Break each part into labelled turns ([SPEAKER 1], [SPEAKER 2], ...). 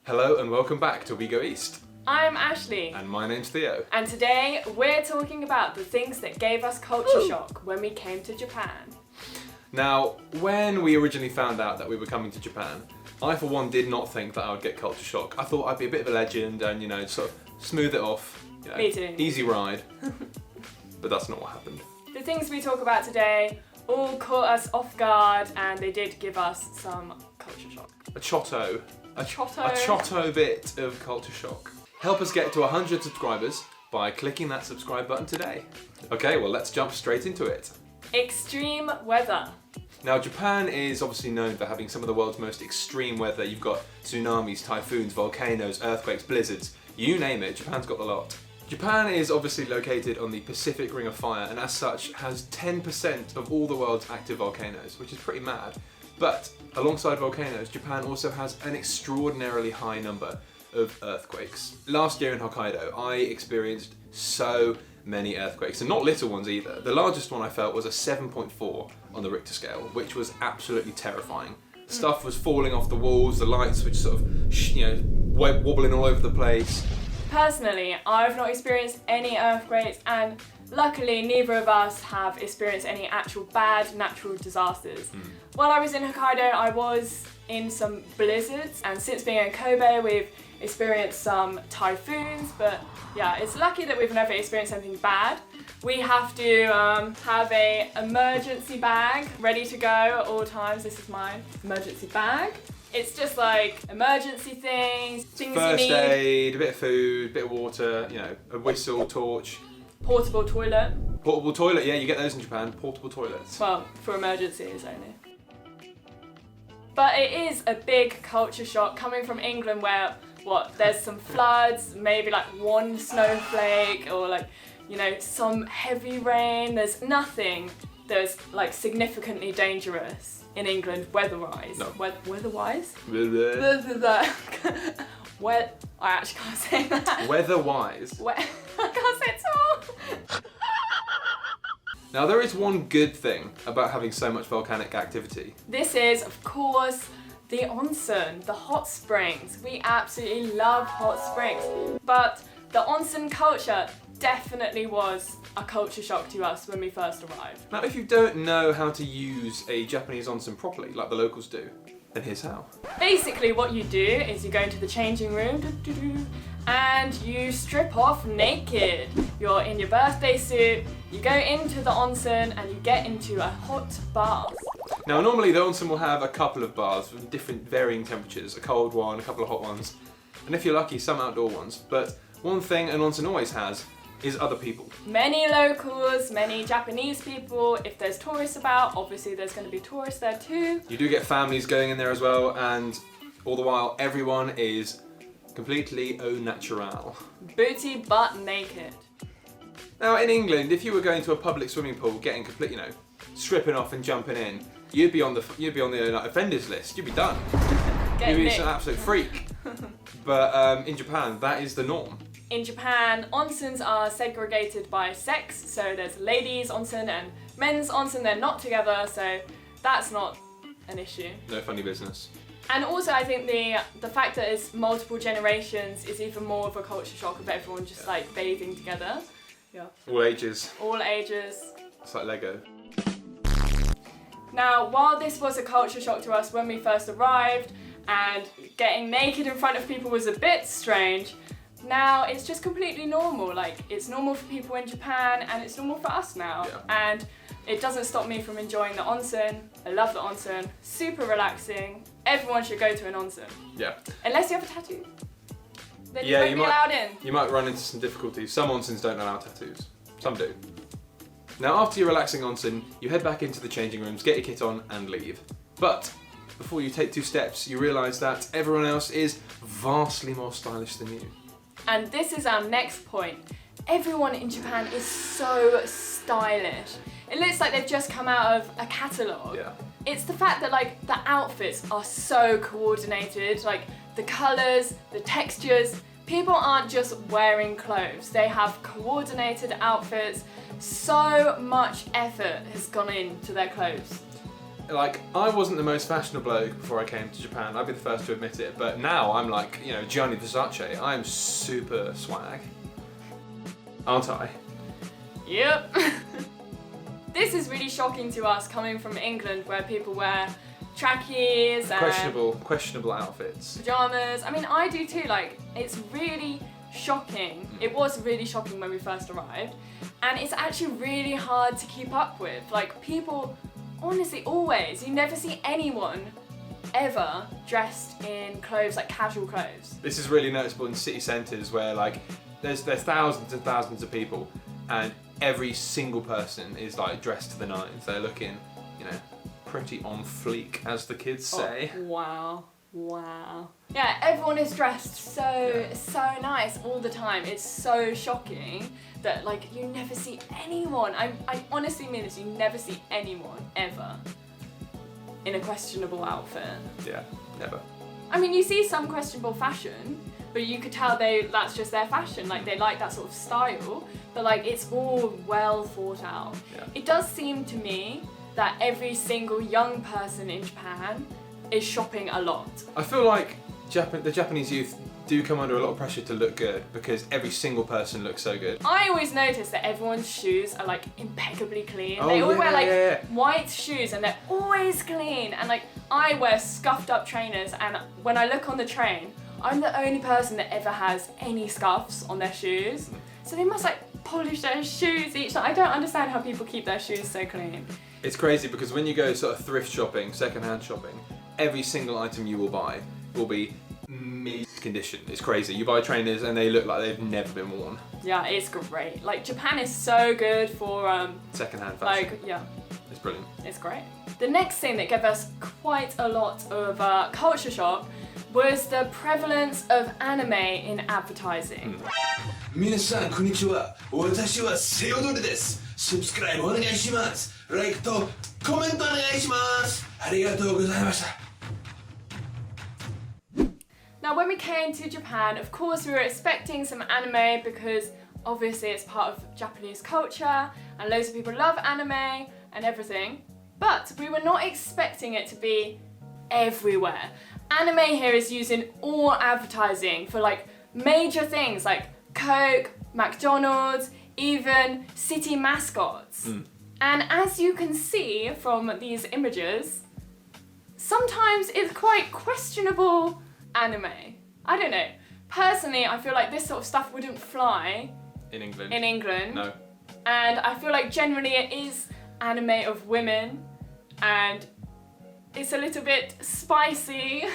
[SPEAKER 1] Hello and welcome back to We Go East.
[SPEAKER 2] I'm Ashley.
[SPEAKER 1] And my name's Theo.
[SPEAKER 2] And today we're talking about the things that gave us culture shock when we came to Japan.
[SPEAKER 1] Now, when we originally found out that we were coming to Japan, I for one did not think that I would get culture shock. I thought I'd be a bit of a legend and, sort of smooth it off.
[SPEAKER 2] Me too.
[SPEAKER 1] Easy ride. But that's not what happened.
[SPEAKER 2] The things we talk about today all caught us off guard and they did give us some culture shock.
[SPEAKER 1] A chotto
[SPEAKER 2] A
[SPEAKER 1] bit of culture shock. Help us get to 100 subscribers by clicking that subscribe button today. Okay, well let's jump straight into it.
[SPEAKER 2] Extreme weather.
[SPEAKER 1] Now Japan is obviously known for having some of the world's most extreme weather. You've got tsunamis, typhoons, volcanoes, earthquakes, blizzards, you name it, Japan's got the lot. Japan is obviously located on the Pacific Ring of Fire and as such has 10% of all the world's active volcanoes, which is pretty mad. But alongside volcanoes, Japan also has an extraordinarily high number of earthquakes. Last year in Hokkaido, I experienced so many earthquakes, and not little ones either. The largest one I felt was a 7.4 on the Richter scale, which was absolutely terrifying. Stuff was falling off the walls, the lights were just sort of, wobbling all over the place.
[SPEAKER 2] Personally, I've not experienced any earthquakes and luckily neither of us have experienced any actual bad natural disasters. While I was in Hokkaido, I was in some blizzards, and since being in Kobe, we've experienced some typhoons, but yeah, it's lucky that we've never experienced anything bad. We have to have a emergency bag ready to go at all times. This is my emergency bag. It's just like emergency things you
[SPEAKER 1] First
[SPEAKER 2] need.
[SPEAKER 1] aid, a bit of food, a bit of water, a whistle, torch.
[SPEAKER 2] Portable toilet.
[SPEAKER 1] Portable toilet, yeah, you get those in Japan, portable toilets.
[SPEAKER 2] Well, for emergencies only. But it is a big culture shock coming from England where, there's some floods, maybe like one snowflake or some heavy rain. There's nothing that's significantly dangerous in England weather-wise.
[SPEAKER 1] No.
[SPEAKER 2] Weather-wise? I actually can't say that.
[SPEAKER 1] Weather-wise.
[SPEAKER 2] I can't say it at all.
[SPEAKER 1] Now there is one good thing about having so much volcanic activity.
[SPEAKER 2] This is, of course, the onsen, the hot springs. We absolutely love hot springs. But the onsen culture definitely was a culture shock to us when we first arrived.
[SPEAKER 1] Now if you don't know how to use a Japanese onsen properly, like the locals do, then here's how.
[SPEAKER 2] Basically what you do is you go into the changing room and you strip off naked. You're in your birthday suit, you go into the onsen and you get into a hot bath.
[SPEAKER 1] Now normally the onsen will have a couple of baths with different varying temperatures, a cold one, a couple of hot ones, and if you're lucky, some outdoor ones. But one thing an onsen always has is other people.
[SPEAKER 2] Many locals, many Japanese people. If there's tourists about, obviously there's going to be tourists there too.
[SPEAKER 1] You do get families going in there as well, and all the while everyone is completely au naturel.
[SPEAKER 2] Booty butt naked.
[SPEAKER 1] Now in England, if you were going to a public swimming pool, getting complete, stripping off and jumping in, you'd be on the offenders list. You'd be done. You'd be an absolute freak. But in Japan, that is the norm.
[SPEAKER 2] In Japan, onsens are segregated by sex, so there's ladies' onsen and men's onsen. They're not together, so that's not an issue.
[SPEAKER 1] No funny business.
[SPEAKER 2] And also I think the fact that it's multiple generations is even more of a culture shock of everyone just bathing together. Yeah.
[SPEAKER 1] All ages.
[SPEAKER 2] All ages.
[SPEAKER 1] It's like Lego.
[SPEAKER 2] Now, while this was a culture shock to us when we first arrived and getting naked in front of people was a bit strange, now it's just completely normal. It's normal for people in Japan and it's normal for us now.
[SPEAKER 1] Yeah.
[SPEAKER 2] And it doesn't stop me from enjoying the onsen. I love the onsen. Super relaxing. Everyone should go to an onsen.
[SPEAKER 1] Yeah.
[SPEAKER 2] Unless you have a tattoo. Then
[SPEAKER 1] Yeah,
[SPEAKER 2] you won't be allowed in.
[SPEAKER 1] You might run into some difficulties. Some onsens don't allow tattoos. Some do. Now after your relaxing onsen, you head back into the changing rooms, get your kit on and leave. But before you take 2 steps, you realise that everyone else is vastly more stylish than you.
[SPEAKER 2] And this is our next point. Everyone in Japan is so stylish. It looks like they've just come out of a catalogue.
[SPEAKER 1] Yeah.
[SPEAKER 2] It's the fact that the outfits are so coordinated, the colours, the textures. People aren't just wearing clothes, they have coordinated outfits. So much effort has gone into their clothes.
[SPEAKER 1] Like, I wasn't the most fashionable bloke before I came to Japan, I'd be the first to admit it, but now I'm like, you know, Gianni Versace. I'm super swag. Aren't I?
[SPEAKER 2] Yep. This is really shocking to us coming from England where people wear trackies and
[SPEAKER 1] questionable outfits.
[SPEAKER 2] pajamas. I mean, I do too. Like, it's really shocking. It was really shocking when we first arrived, and it's actually really hard to keep up with. Like, people, honestly, always, you never see anyone ever dressed in clothes, like casual clothes.
[SPEAKER 1] This is really noticeable in city centres where, like, there's thousands and thousands of people, and every single person is like dressed to the nines. They're looking, you know, pretty on fleek, as the kids say.
[SPEAKER 2] Oh, wow. Yeah, everyone is dressed so nice all the time. It's so shocking that, like, you never see anyone. I honestly mean this. You never see anyone ever in a questionable outfit.
[SPEAKER 1] Yeah, never.
[SPEAKER 2] I mean, you see some questionable fashion, but you could tell that's just their fashion. Like, they like that sort of style, but like, it's all well thought out.
[SPEAKER 1] Yeah.
[SPEAKER 2] It does seem to me that every single young person in Japan is shopping a lot.
[SPEAKER 1] I feel like the Japanese youth do come under a lot of pressure to look good because every single person looks so good.
[SPEAKER 2] I always notice that everyone's shoes are like impeccably clean. They all wear white shoes and they're always clean. And like, I wear scuffed up trainers, and when I look on the train, I'm the only person that ever has any scuffs on their shoes. So they must like polish their shoes each time. I don't understand how people keep their shoes so clean.
[SPEAKER 1] It's crazy because when you go sort of thrift shopping, second-hand shopping, every single item you will buy will be mint condition. It's crazy. You buy trainers and they look like they've never been worn.
[SPEAKER 2] Yeah, it's great. Like, Japan is so good for
[SPEAKER 1] second-hand fashion.
[SPEAKER 2] Like, yeah.
[SPEAKER 1] It's brilliant.
[SPEAKER 2] It's great. The next thing that gave us quite a lot of culture shock was the prevalence of anime in advertising.
[SPEAKER 3] 皆さんこんにちは。私はセオドルです。Subscribe お願いします。Like とコメントお願いします。ありがとうございました。
[SPEAKER 2] Now, when we came to Japan, of course we were expecting some anime because obviously it's part of Japanese culture and loads of people love anime and everything. But we were not expecting it to be everywhere. Anime here is used in all advertising for like major things like Coke, McDonald's, even city mascots. And as you can see from these images, sometimes it's quite questionable anime. I don't know. Personally, I feel like this sort of stuff wouldn't fly
[SPEAKER 1] in England. No.
[SPEAKER 2] And I feel like generally it is anime of women and it's a little bit spicy.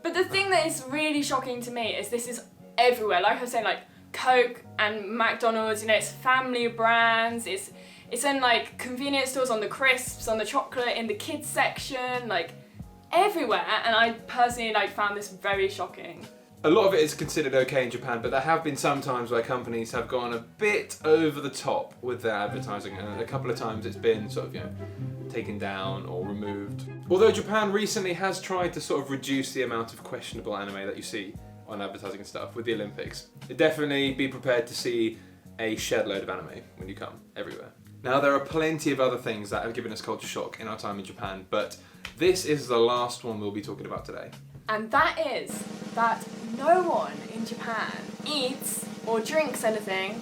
[SPEAKER 2] But the thing that is really shocking to me is this is everywhere. Like I was saying, like Coke and McDonald's, you know, it's family brands, it's in like convenience stores, on the crisps, on the chocolate, in the kids section, like everywhere. And I personally like found this very shocking.
[SPEAKER 1] A lot of it is considered okay in Japan, but there have been some times where companies have gone a bit over the top with their advertising, and a couple of times it's been sort of, you know, taken down or removed. Although Japan recently has tried to sort of reduce the amount of questionable anime that you see on advertising and stuff with the Olympics. Definitely be prepared to see a shed load of anime when you come, everywhere. Now, there are plenty of other things that have given us culture shock in our time in Japan, but this is the last one we'll be talking about today.
[SPEAKER 2] And that is that no one in Japan eats or drinks anything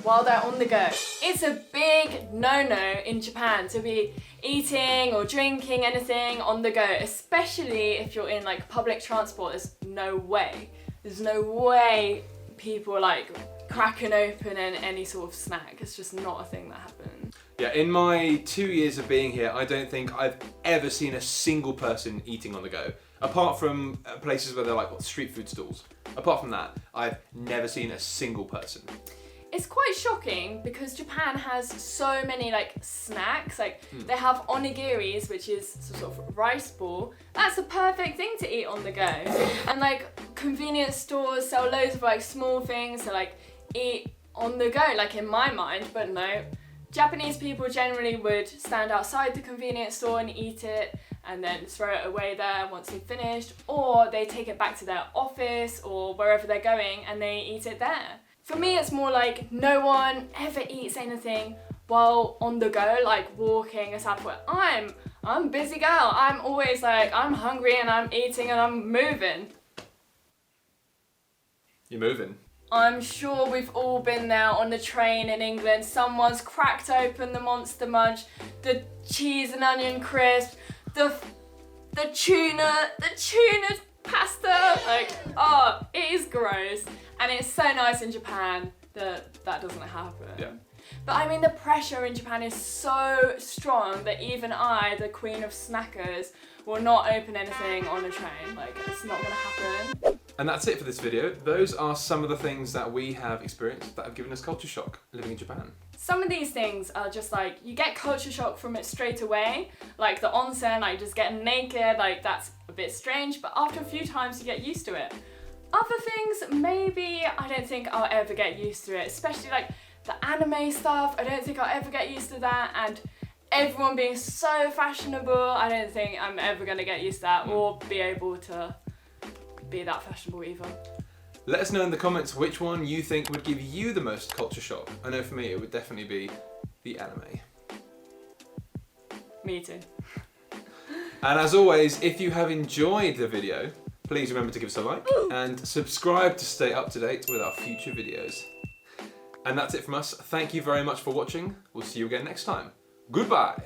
[SPEAKER 2] while they're on the go. It's a big no-no in Japan to be eating or drinking anything on the go, especially if you're in like public transport. There's no way people like cracking open any sort of snack. It's just not a thing that happens.
[SPEAKER 1] Yeah, in my 2 years of being here, I don't think I've ever seen a single person eating on the go. Apart from places where they're like street food stalls. Apart from that, I've never seen a single person.
[SPEAKER 2] It's quite shocking because Japan has so many like snacks. Like they have onigiris, which is sort of rice ball. That's a perfect thing to eat on the go. And like convenience stores sell loads of like small things to like eat on the go, like in my mind, but no. Japanese people generally would stand outside the convenience store and eat it and then throw it away there once they've finished, or they take it back to their office or wherever they're going and they eat it there. For me, it's more like no one ever eats anything while on the go, like walking a subway. I'm I'm a busy girl. I'm always like, I'm hungry and I'm eating and I'm moving.
[SPEAKER 1] You're moving.
[SPEAKER 2] I'm sure we've all been there on the train in England. Someone's cracked open the Monster Munch, the cheese and onion crisp, the tuna pasta. Like, oh, it is gross. And it's so nice in Japan that doesn't happen.
[SPEAKER 1] Yeah.
[SPEAKER 2] But I mean, the pressure in Japan is so strong that even I, the queen of snackers, will not open anything on a train. Like, it's not gonna happen.
[SPEAKER 1] And that's it for this video. Those are some of the things that we have experienced that have given us culture shock living in Japan.
[SPEAKER 2] Some of these things are just like, you get culture shock from it straight away. Like the onsen, like just getting naked, like that's a bit strange, but after a few times you get used to it. Other things, maybe I don't think I'll ever get used to it, especially like the anime stuff. I don't think I'll ever get used to that, and everyone being so fashionable, I don't think I'm ever gonna get used to that or be able to be that fashionable either.
[SPEAKER 1] Let us know in the comments which one you think would give you the most culture shock. I know for me it would definitely be the anime.
[SPEAKER 2] Me too.
[SPEAKER 1] And as always, if you have enjoyed the video, please remember to give us a like and subscribe to stay up to date with our future videos. And that's it from us. Thank you very much for watching. We'll see you again next time. Goodbye.